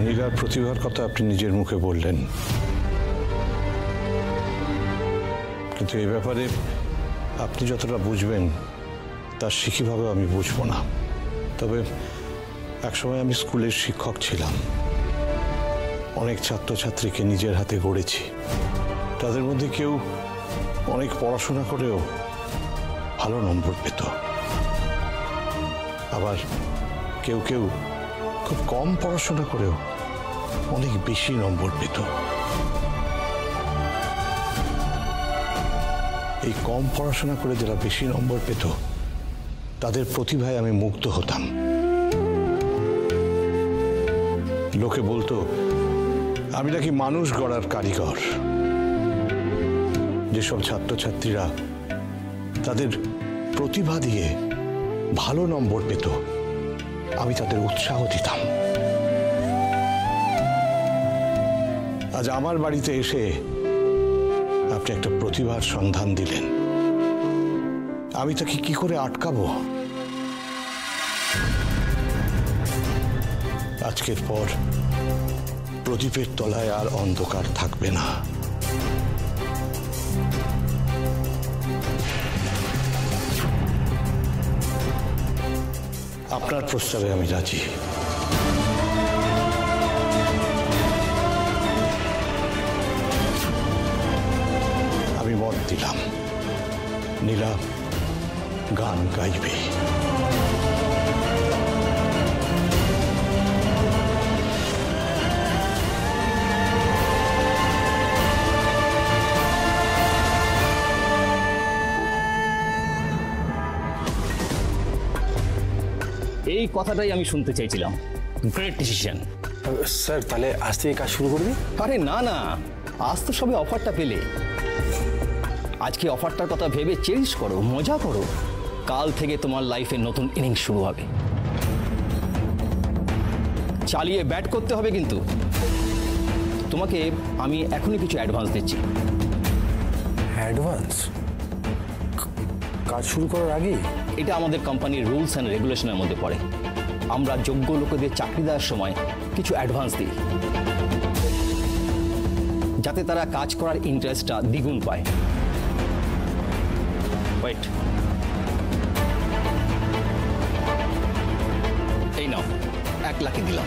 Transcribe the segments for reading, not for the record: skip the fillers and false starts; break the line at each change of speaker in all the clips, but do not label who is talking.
নীলার প্রতিভার কথা আপনি নিজের মুখে বললেন, কিন্তু এই ব্যাপারে আপনি যতটা বুঝবেন তার শিখিভাবে আমি বুঝবো না। তবে একসময় আমি স্কুলের শিক্ষক ছিলাম, অনেক ছাত্রছাত্রীকে নিজের হাতে গড়েছি। তাদের মধ্যে কেউ অনেক পড়াশোনা করেও ভালো নম্বর পেত, আবার কেউ কেউ খুব কম পড়াশোনা করেও অনেক বেশি নম্বর পেত। এই কম পড়াশোনা করে যারা বেশি নম্বর পেত তাদের প্রতিভায় আমি মুগ্ধ হতাম। লোকে বলতো আমি নাকি মানুষ গড়ার কারিগর। যেসব ছাত্রছাত্রীরা তাদের প্রতিভা দিয়ে ভালো নম্বর পেত আমি তাদের উৎসাহ দিতাম। আজ আমার বাড়িতে এসে আপনি একটা প্রতিভার সন্ধান দিলেন, আমি তাকে কি করে আটকাবো? আজকের পর প্রদীপের তলায় আর অন্ধকার থাকবে না। আপনার প্রস্তাবে আমি রাজি। আমি মত দিলাম নীলা গান গাইবে।
এই কথাটাই আমি শুনতে চাইছিলাম। Great decision
sir. তাহলে আজ থেকে কাজ শুরু করবি?
আরে না না, আজ তো সবে অফারটা পেলে। আজকে অফারটার কথা ভেবে চেঞ্জ করো, মজা করো। কাল থেকে তোমার লাইফে নতুন ইনিংস শুরু হবে। চালিয়ে ব্যাট করতে হবে, কিন্তু তোমাকে আমি এখনই কিছু অ্যাডভান্স দিচ্ছি।
অ্যাডভান্স? কাজ শুরু করার আগে?
এটা আমাদের কোম্পানির রুলস অ্যান্ড রেগুলেশনের মধ্যে পড়ে। আমরা যোগ্য লোকেদের চাকরি দেওয়ার সময় কিছু অ্যাডভান্স দিই, যাতে তারা কাজ করার ইন্টারেস্টটা দ্বিগুণ পায়। ওয়েট, এই নাও, 1 লাখই দিলাম।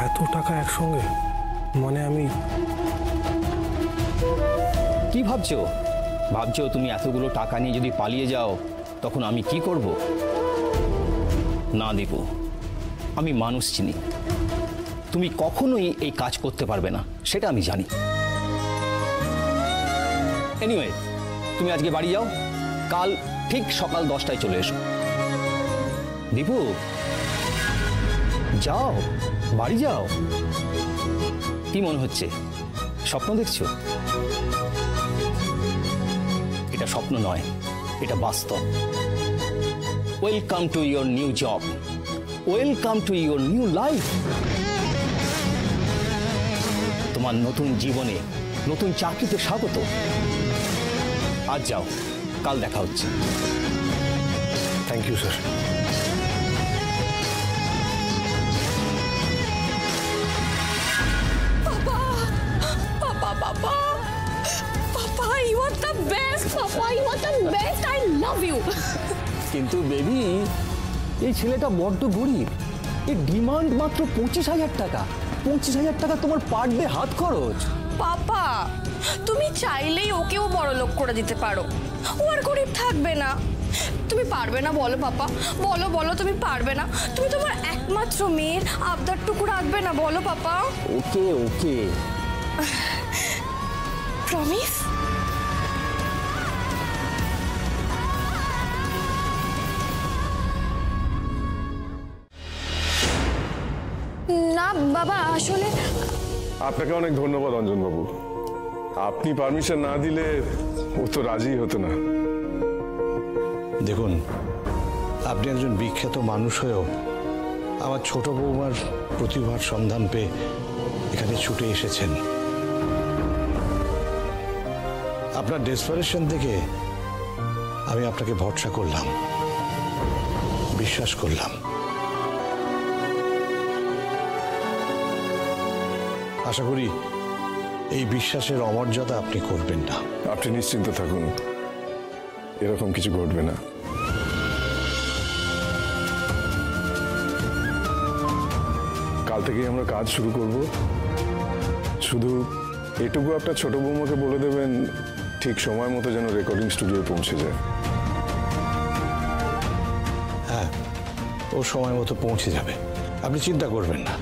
এত টাকা একসঙ্গে? মানে আমি
কি ভাবছো? তুমি এতগুলো টাকা নিয়ে যদি পালিয়ে যাও তখন আমি কি করব? না দীপু, আমি মানুষ চিনি। তুমি কখনোই এই কাজ করতে পারবে না, সেটা আমি জানি। এনিওয়ে, তুমি আজকে বাড়ি যাও, কাল ঠিক সকাল 10টায় চলে এসো। দীপু, যাও, বাড়ি যাও। কি মনে হচ্ছে, স্বপ্ন দেখছো? এটা স্বপ্ন নয়, এটা বাস্তব। Welcome to your new job, welcome to your new life. তোমার নতুন জীবনে, নতুন চাকরিতে স্বাগত। আজ যাও, কাল দেখা হচ্ছে।
Thank you sir.
কিন্তু বেবি, এই ছেলেটা বড্ড গরিব। এই ডিমান্ড মাত্র 25,000 টাকা। 25,000 টাকা তোমার পার ডে হাত খরচ।
পাপা, তুমি চাইলেই ওকেও বড়লোক করে দিতে পারো, ও আর গরিব থাকবে না। তুমি পারবে না বলো পাপা? বলো বলো, তুমি পারবে না? তুমি তোমার একমাত্র মেয়ের আবদারটুকু রাখবে না, বলো পাপা?
ওকে ওকে,
প্রমিস? না বাবা, আসলে
আপনাকে অনেক ধন্যবাদ অঞ্জনবাবু। আপনি পারমিশন না দিলে ও তো রাজি হতো না।
দেখুন, আপনি একজন বিখ্যাত মানুষ হয়েও আমার ছোট বৌমার প্রতিভার সন্ধান পেয়ে এখানে ছুটে এসেছেন। আপনার ডেসপারেশন দেখে আমি আপনাকে ভরসা করলাম, বিশ্বাস করলাম। আশা করি এই বিশ্বাসের অমর্যাদা আপনি করবেন না।
আপনি নিশ্চিন্ত থাকুন, এরকম কিছু ঘটবে না। কাল থেকেই আমরা কাজ শুরু করব। শুধু এটুকু আপনার ছোট বৌমাকে বলে দেবেন, ঠিক সময় মতো যেন রেকর্ডিং স্টুডিওয়ে পৌঁছে যায়।
হ্যাঁ, ও সময় মতো পৌঁছে যাবে, আপনি চিন্তা করবেন না।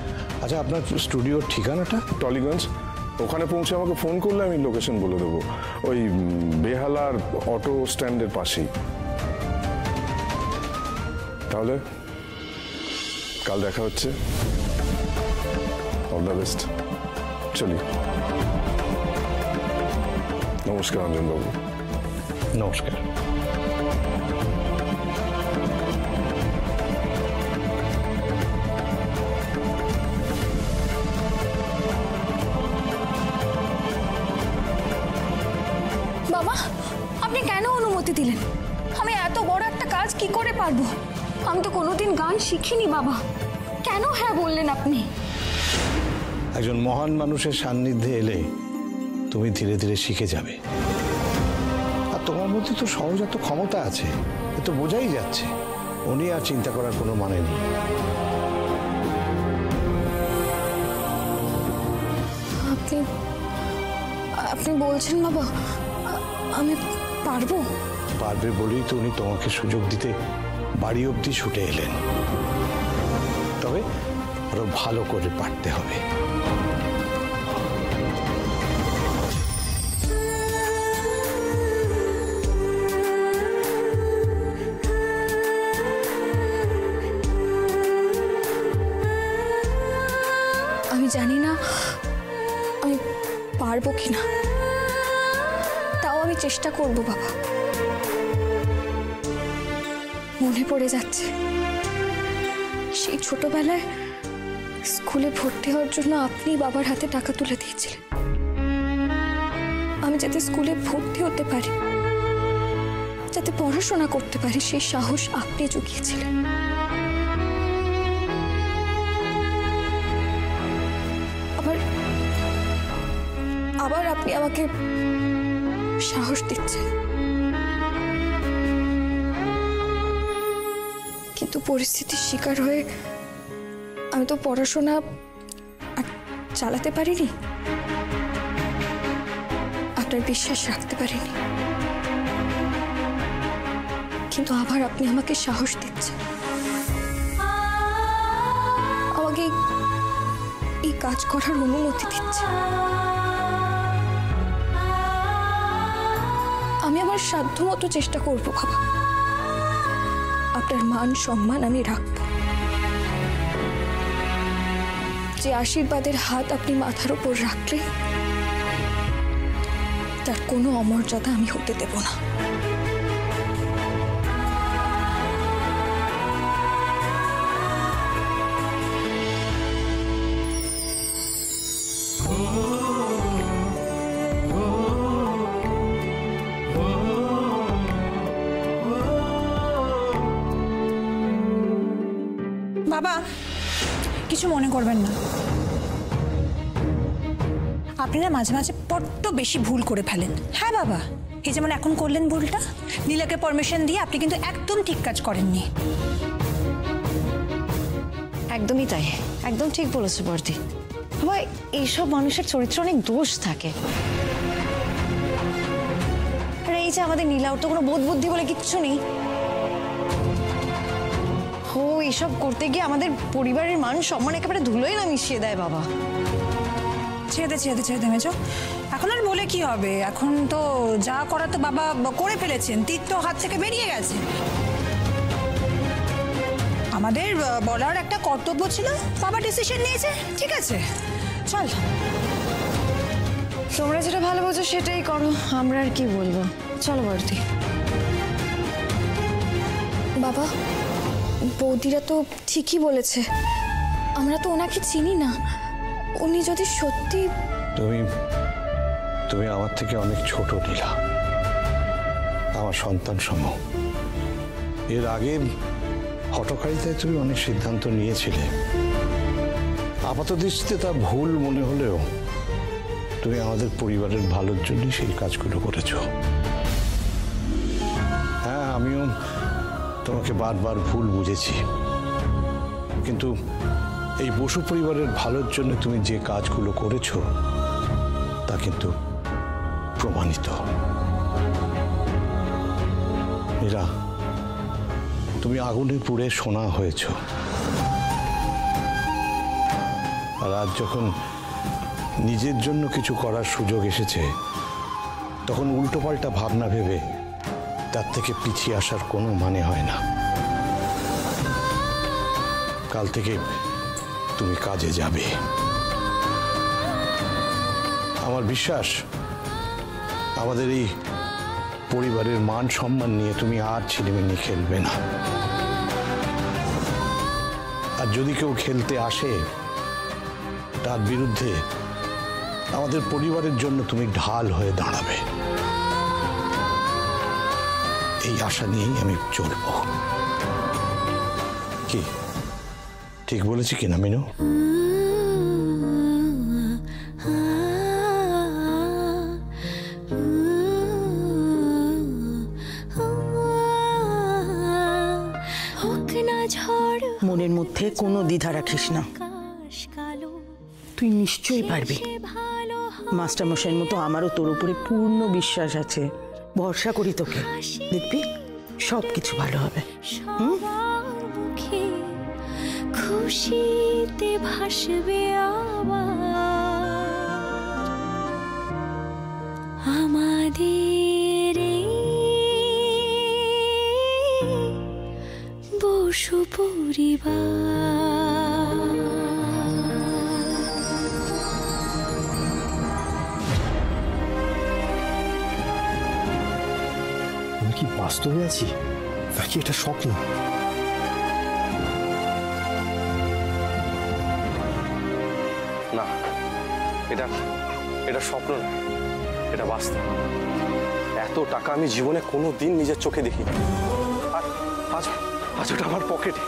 আচ্ছা, আপনার স্টুডিওর ঠিকানাটা?
টলিগঞ্জ। ওখানে পৌঁছে আমাকে ফোন করলে আমি লোকেশন বলে দেবো। ওই বেহালার অটো স্ট্যান্ডের পাশেই। তাহলে কাল দেখা হচ্ছে। All the best. চলি। নমস্কার অঞ্জনবাবু।
নমস্কার।
বাবা, আপনি কেন অনুমতি দিলেন? আমি এত বড় একটা কাজ কি করে পারবো? আমি তো কোনোদিন গান শিখিনি বাবা। কেন হ্যাঁ বললেন আপনি?
একজন মহান মানুষের সান্নিধ্যে এলে তুমি ধীরে ধীরে শিখে যাবে। আর তোমার মধ্যে তো সহজাত ক্ষমতা আছে, এ তো বোঝাই যাচ্ছে। উনি আর চিন্তা করার কোনো মানে নেই।
আপনি আপনি বলছেন বাবা আমি পারবো?
পারবে বলেই তো উনি তোমাকে সুযোগ দিতে বাড়ি অবধি ছুটে এলেন। তবে আরো ভালো করে পারতে হবে।
আমি জানি না আমি পারবো কিনা, তাও আমি চেষ্টা করব বাবা। মনে পড়ে যাচ্ছে সেই ছোটবেলায় স্কুলে ভর্তি হওয়ার জন্য আপনি বাবার হাতে টাকা তুলে দিয়েছিলেন। আমি যাতে স্কুলে ভর্তি হতে পারি, যাতে পড়াশোনা করতে পারি, সেই সাহস আপনি জুগিয়েছিলেন। আবার আপনি আমাকে সাহস দিচ্ছেন, কিন্তু পরিস্থিতির শিকার হয়ে আমি তো পড়াশোনা আর চালাতে পারিনি, আপনার বিশ্বাস রাখতে পারিনি। কিন্তু আবার আপনি আমাকে সাহস দিচ্ছেন, আমাকে এই কাজ করার অনুমতি দিচ্ছেন। আমি আমার সাধ্য মতো চেষ্টা করবো বাবা, আপনার মান সম্মান আমি রাখবো। যে আশীর্বাদের হাত আপনি মাথার উপর রাখলে তার কোনো অমর্যাদা আমি হতে দেব না।
বাবা, কিছু মনে করবেন না। আপনি না মাঝে মাঝে বড্ড বেশি ভুল করে ফেলেন। হ্যাঁ বাবা, এই যেমন এখন করলেন ভুলটা, নীলাকে পারমিশন দিয়ে আপনি কিন্তু একদম ঠিক কাজ করেননি।
একদমই তাই, একদম ঠিক বলেছো বর্দি। বাবা, এইসব মানুষের চরিত্রে অনেক দোষ থাকে। আর এই যে আমাদের নীলার তো কোনো বোধ বুদ্ধি বলে কিচ্ছু নেই। ও এইসব করতে গিয়ে আমাদের পরিবারের মান সম্মান একেবারে ধুলোই না মিশিয়ে দেয় বাবা।
ছেড়ে দে মেজো, এখন আর বলে কি হবে? এখন তো যা করা তো বাবা করে ফেলেছেন, তীর তো হাত থেকে বেরিয়ে গেছে। আমাদের বলার একটা কর্তব্য ছিল, বাবা ডিসিশন নিয়েছে, ঠিক আছে চল।
তোমরা যেটা ভালো বোঝো সেটাই করো, আমরা আর কি বলবো। চলো বর্দি।
বাবা, বৌদিরা তো ঠিকই বলেছে, তুমি যদি সত্যি
তুমি আমার থেকে অনেক ছোট নীলা, আমার সন্তান সম। এর আগে হঠকারিতায় তুমি অনেক সিদ্ধান্ত নিয়েছিলে, আপাত দৃষ্টিতে তা ভুল মনে হলেও তুমি আমাদের পরিবারের ভালোর জন্য সেই কাজগুলো করেছো। হ্যাঁ, আমিও তোমাকে বারবার ভুল বুঝেছি, কিন্তু এই বসু পরিবারের ভালোর জন্য তুমি যে কাজগুলো করেছো তা কিন্তু প্রমাণিত। মীরা, তুমি আগুনে পুড়ে সোনা হয়েছ, আর আজ যখন নিজের জন্য কিছু করার সুযোগ এসেছে তখন উল্টোপাল্টা ভাবনা ভেবে তার থেকে পিছিয়ে আসার কোনো মানে হয় না। কাল থেকে তুমি কাজে যাবে। আমার বিশ্বাস আমাদের এই পরিবারের মান সম্মান নিয়ে তুমি আর ছিনিমিনি খেলবে না। আর যদি কেউ খেলতে আসে তার বিরুদ্ধে আমাদের পরিবারের জন্য তুমি ঢাল হয়ে দাঁড়াবে, এই আশা নিয়েই আমি চলব। কি ঠিক বলেছি কিনা মিনু?
মনের মধ্যে কোনো দ্বিধা রাখিস না, তুই নিশ্চয়ই পারবি। মাস্টারমশাইয়ের মতো আমারও তোর উপরে পূর্ণ বিশ্বাস আছে, ভরসা করি তোকে, দেখবি সব কিছু ভালো হবে।
খুশিতে ভাসবে আমাদের বসু পরিবার।
আমি কি বাস্তবে আছি নাকি এটা স্বপ্ন? না, এটা স্বপ্ন না, এটা বাস্তব। এত টাকা আমি জীবনে কোনো দিন নিজের চোখে দেখিনি, আর আজ ওটা আমার পকেটে।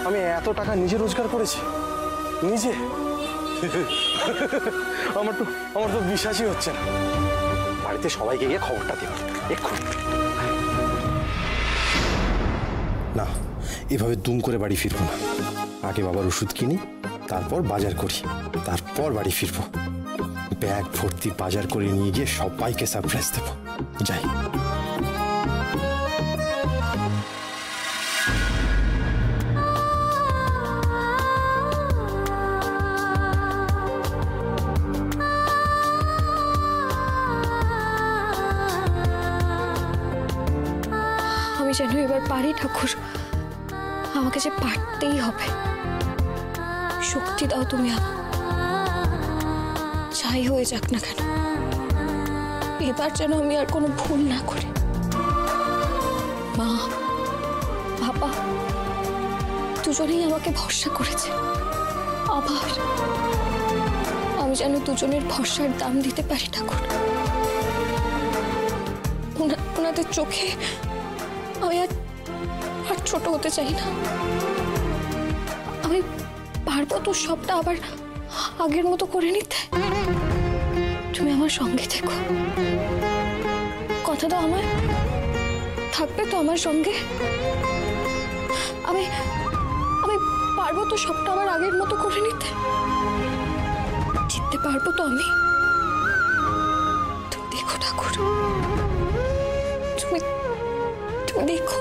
আমি এত টাকা নিজে রোজগার করেছি, নিজে। আমার তো বিশ্বাসই হচ্ছে না। বাড়িতে সবাইকে গিয়ে খবরটা দেব এক্ষুনি। না, এভাবে দুম করে বাড়ি ফিরবো না। আগে বাবার ওষুধ কিনি, তারপর বাজার করি, তারপর বাড়ি ফিরবো। ব্যাগ ভর্তি বাজার করে নিয়ে গিয়ে সবাইকে সারপ্রাইজ দেবো। যাই।
আমি যেন এবার পারি ঠাকুর, আমাকে যে পারতেই হবে। শক্তি দাও তুমি, যাই হয়ে যাক না কেন এবার যেন আমি আর কোনো ভুল না করি। মা বাবা দুজনেই আমাকে ভরসা করেছে, আবার আমি যেন দুজনের ভরসার দাম দিতে পারি ঠাকুর। ওনাদের চোখে আমি আর ছোট হতে চাই না। আমি পারবো তো সবটা আবার আগের মতো করে নিতে। তুমি আমার সঙ্গে থেকো, কথা দাও আমায়, থাকবে তো আমার সঙ্গে। আমি পারবো তো সবটা আবার আগের মতো করে নিতে, জিততে পারবো তো আমি। তুমি দেখো ঠাকুর, তুমি দেখো।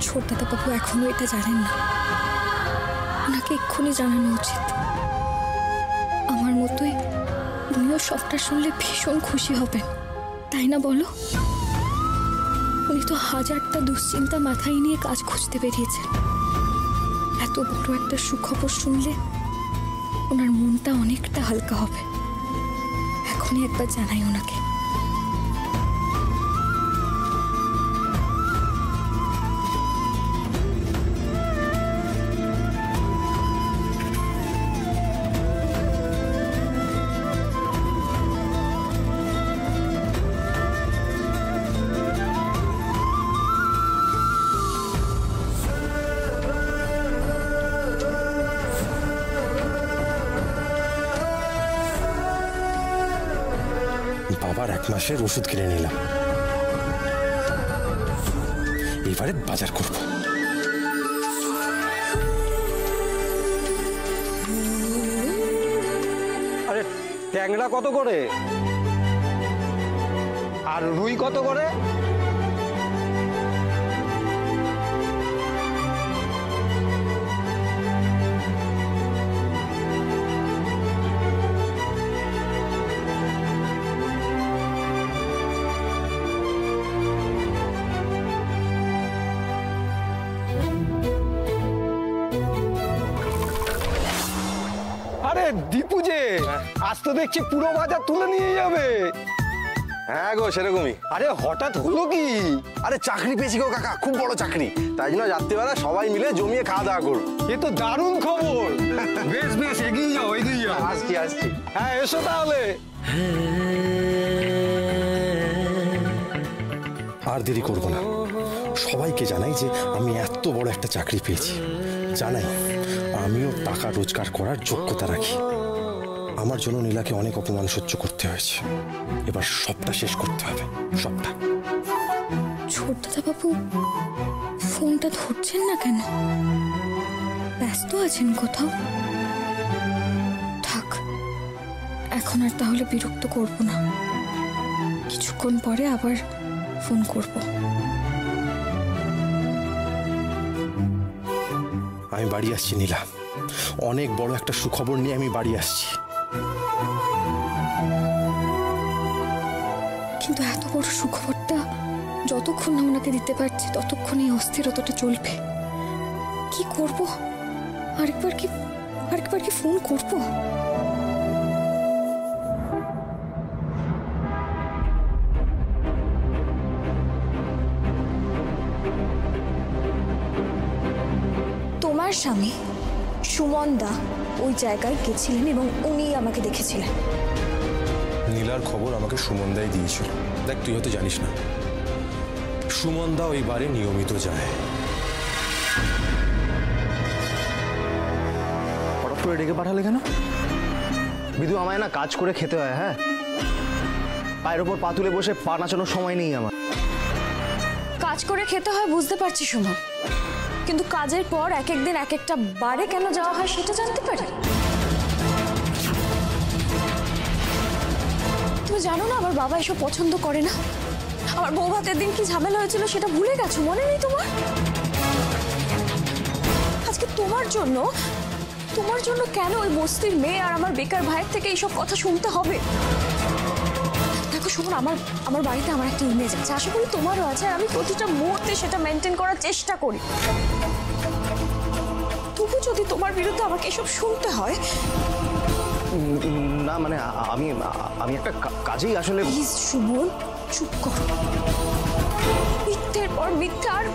ছোট দাদাবাবু এখনো এটা জানেন না, ওনাকে এক্ষুনি জানানো উচিত। আমার মতোই উনিও সবটা শুনলে ভীষণ খুশি হবেন, তাই না বলো? উনি তো হাজারটা দুশ্চিন্তা মাথায় নিয়ে কাজ খুঁজতে বেরিয়েছেন। এত বড় একটা সুখবর শুনলে ওনার মনটা অনেকটা হালকা হবে। এখনই একবার জানাই ওনাকে।
মাসের ওষুধ কিনে নিলাম, এবারে বাজার করব।
আরে ট্যাংরা কত করে আর রুই কত করে? আরে দীপু যে আজ তো দেখছি পুরো বাজার তুলে নিয়ে যাবে। হ্যাঁ গো সেরকমই। আরে হঠাৎ হলো কি? আরে চাকরি পেয়েছি গো কাকা, খুব বড় চাকরি, তাই জন্য রাত্রিবেলা সবাই মিলে জমিয়ে খাওয়া দাওয়া করব। এ তো দারুণ খবর। বেশ বেশ, এগিয়ে যাও এগিয়ে যাও। আসছি আসছি। হ্যাঁ এসো তাহলে।
আর দেরি করব না, সবাইকে জানাই যে আমি এত বড় একটা চাকরি পেয়েছি। জানাই আমিও টাকা রোজগার করার যোগ্যতা রাখি। আমার জন্য নীলাকে অনেক অপমান সহ্য করতে হয়েছে, এবার সবটা শেষ করতে হবে, সবটা।
ছোট দাদা বাবু ফোনটা ধরছেন না কেন? ব্যস্ত আছেন কোথাও? থাক, এখন আর তাহলে বিরক্ত করব না, কিছুক্ষণ পরে আবার ফোন করব।
আমি বাড়ি আসছি নীলা, অনেক বড় একটা সুখবর নিয়ে আমি বাড়ি আসছি।
কিন্তু এত বড় সুখবরটা যতক্ষণ না ওনাকে দিতে পারছি ততক্ষণ এই অস্থিরতাটা চলবে। কি করব? আরেকবার কি ফোন করব? তোমার স্বামী সুমন দা ওই জায়গায় গেছিলেন এবং উনি আমাকে দেখেছিলেন।
নীলার খবর আমাকে সুমনদাই দিয়েছিল। দেখ, তুই হয়তো জানিস না, সুমনদা ওই বারে নিয়মিত যায়।
হঠাৎ করে ডেকে পাঠালে কেন? বিধু, আমায় না কাজ করে খেতে হয়। হ্যাঁ, পায়ের ওপর পা তুলে বসে পা নাচানোর সময় নেই আমার।
কাজ করে খেতে হয় বুঝতে পারছি সুমন, কিন্তু কাজের পর এক একদিন এক একটা বারে কেন যাওয়া হয় সেটা জানতে পারি? তুমি জানো না আমার বাবা এসব পছন্দ করে না। আমার বউ ভাতের দিন কি ঝামেলা হয়েছিল সেটা ভুলে গেছো? মনে নেই তোমার? আজকে তোমার জন্য কেন ওই বস্তির মেয়ে আর আমার বেকার ভাইয়ের থেকে এইসব কথা শুনতে হবে? দেখো সুমন, আমার বাড়িতে আমার একটা ইমেজ আছে, আশা করি তোমারও আছে, আর আমি প্রতিটা মুহূর্তে সেটা মেনটেন করার চেষ্টা করি। তবু যদি তোমার বিরুদ্ধে আমাকে এসব শুনতে হয়।
না মানে আমি একটা কাজেই আসলে।
প্লিজ সুমন, চুপ করো। মিথ্যের পর মিথ্যে, আর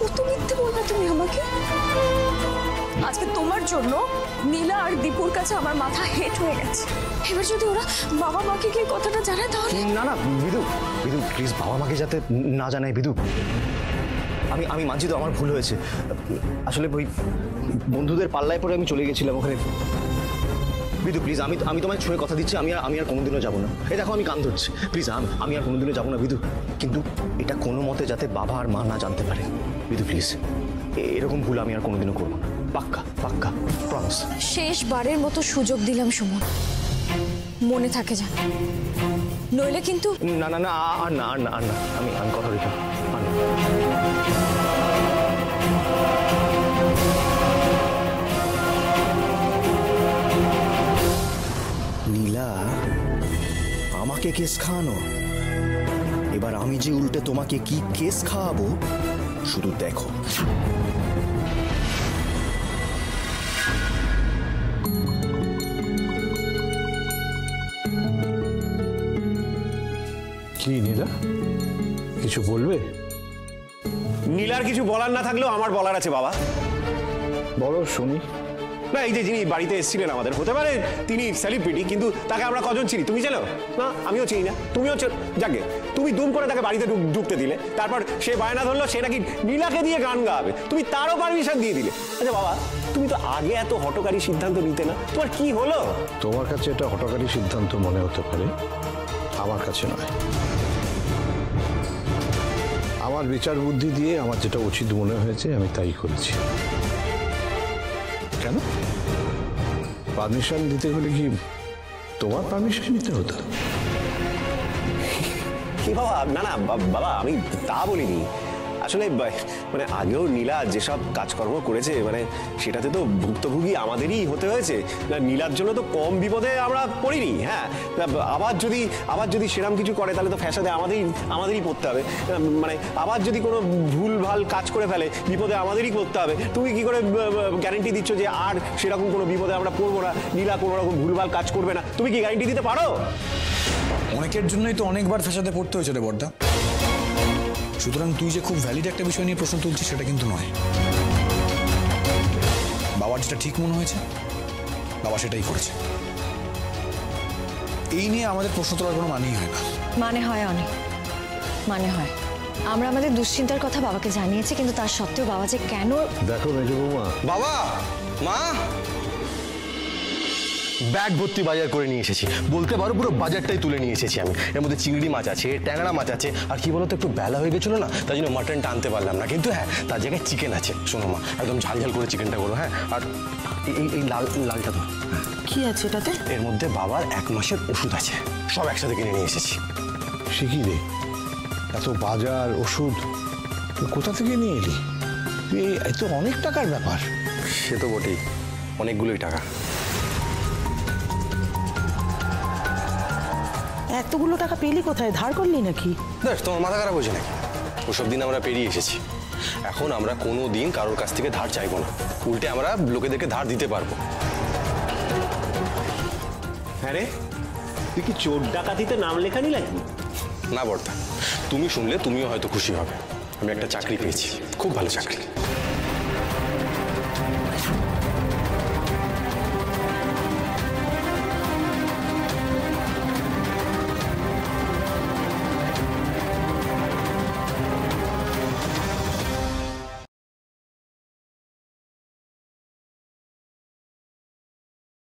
কত মিথ্যে বলবে তুমি আমাকে? আজকে তোমার জন্য নীলা আর দীপুর কাছে আমার মাথা হেট হয়ে গেছে। এবার যদি ওরা বাবা মাকে কি কথাটা জানায় তাহলে?
না না বিধু, প্লিজ বাবা মাকে যাতে না জানাই বিধু। আমি মানছি তো আমার ভুল হয়েছে। আসলে ওই বন্ধুদের পাল্লায় পরে আমি চলে গেছিলাম ওখানে। বিধু প্লিজ, আমি তোমায় ছুঁয়ে কথা দিচ্ছি, আমি আর কোনোদিনও যাবো না। এই দেখো আমি কান ধরছি, প্লিজ আমি আর কোনোদিনও যাবো না বিধু। কিন্তু এটা কোনো মতে যাতে বাবা আর মা না জানতে পারে বিধু, প্লিজ। এরকম ভুল আমি আর কোনোদিনও করবো না, পাক্কা পাক্কা, প্রমিস।
শেষবারের মতো সুযোগ দিলাম সুমন, মনে থাকে যেন, নইলে কিন্তু।
না না না, আর না আর না আর না, আমি কথা দিতাম।
নীলা আমাকে কেস খাওয়ানো, এবার আমি যে উল্টে তোমাকে কি কেস খাওয়াবো শুধু দেখো।
কি নীলা, কিছু বলবে?
নীলার কিছু বলার না থাকলেও আমার বলার আছে বাবা।
বলো শুনি।
না, এই যে যিনি বাড়িতে এসেছিলেন আমাদের, হতে পারে তিনি সেলিব্রিটি, কিন্তু তাকে আমরা কজন চিনি? তুমি চেনো না, আমিও চিনি না, তুমিও যাকে তুমি দুম করে তাকে বাড়িতে ঢুকতে দিলে, তারপর সে বায়না ধরলো সে নাকি নীলাকে দিয়ে গান গাবে, তুমি তারও পারমিশন দিয়ে দিলে। আচ্ছা বাবা, তুমি তো আগে এত হঠকারী সিদ্ধান্ত নিতে না, তোমার কি হলো?
তোমার কাছে এটা হঠকারী সিদ্ধান্ত মনে হতে পারে, আমার কাছে নয়। আমার বিচার বুদ্ধি দিয়ে আমার যেটা উচিত মনে হয়েছে আমি তাই করেছি। কেন পারমিশন দিতে হলে কি তোমার পারমিশন নিতে হতো?
কি বাবা, না না বাবা, আমি তা বলিনি। আসলে মানে আগেও নীলা যেসব কাজকর্ম করেছে মানে সেটাতে তো ভুক্তভোগী আমাদেরই হতে হয়েছে। নীলার জন্য তো কম বিপদে আমরা পড়িনি। হ্যাঁ, আবার যদি সেরকম কিছু করে তাহলে তো ফ্যাসাদে আমাদেরই পড়তে হবে। মানে আবার যদি কোনো ভুল ভাল কাজ করে ফেলে বিপদে আমাদেরই পড়তে হবে। তুমি কি করে গ্যারেন্টি দিচ্ছ যে আর সেরকম কোনো বিপদে আমরা পড়বো না, নীলা কোনো রকম ভুলভাল কাজ করবে না? তুমি কি গ্যারেন্টি দিতে পারো?
অনেকের জন্যই তো অনেকবার ফ্যাসাদে পড়তে হয়েছে রে বড়দা। সুতরাং তুই যে খুব ভ্যালিড একটা বিষয় নিয়ে প্রশ্ন তুলছিস সেটা কিন্তু নয়। বাবার যেটা ঠিক মনে হয়েছে বাবা সেটাই করেছে। এই নিয়ে আমাদের প্রশ্ন তোলার কোনো মানেই হয় না।
মানে হয় অনেক, মানে হয়। আমরা আমাদের দুশ্চিন্তার কথা বাবাকে জানিয়েছি, কিন্তু তার সত্ত্বেও বাবা যে কেন।
দেখো মেজ বৌমা,
বাবা, মা, ব্যাগ ভর্তি বাজার করে নিয়ে এসেছি, বলতে পারো পুরো বাজারটাই তুলে নিয়ে এসেছি আমি। এর মধ্যে চিংড়ি মাছ আছে, ট্যাংরা মাছ আছে, আর কি বলতো একটু বেলা হয়ে গেছিলো না, তাই জন্য মাটনটা আনতে পারলাম না। কিন্তু হ্যাঁ, তার জায়গায় চিকেন আছে। শোনো মা, একদম ঝাল ঝাল করে চিকেনটা করো। হ্যাঁ, আর এই লালটা তো
কি আছে এটাতে?
এর মধ্যে বাবার 1 মাসের ওষুধ আছে, সব একসাথে কিনে নিয়ে এসেছি।
সে কি রে, এত বাজার ওষুধ তুই কোথা থেকে নিয়ে এলি? এই তো অনেক টাকার ব্যাপার।
সে তো বটেই, অনেকগুলোই টাকা।
এতগুলো টাকা পেলি কোথায়? ধার করলি নাকি?
দেখ, তোমার মাথা খারাপ হয়েছে নাকি? ওসব দিন আমরা পেরিয়ে এসেছি। এখন আমরা কোনো দিন কারোর কাছ থেকে ধার চাইবো না, উল্টে আমরা লোকেদেরকে ধার দিতে পারবো।
হ্যাঁ রে, তুই কি চোর ডাকাতিতে নাম লেখানি লাগবি?
না বর্দা, তুমি শুনলে তুমিও হয়তো খুশি হবে। আমি একটা চাকরি পেয়েছি, খুব ভালো চাকরি।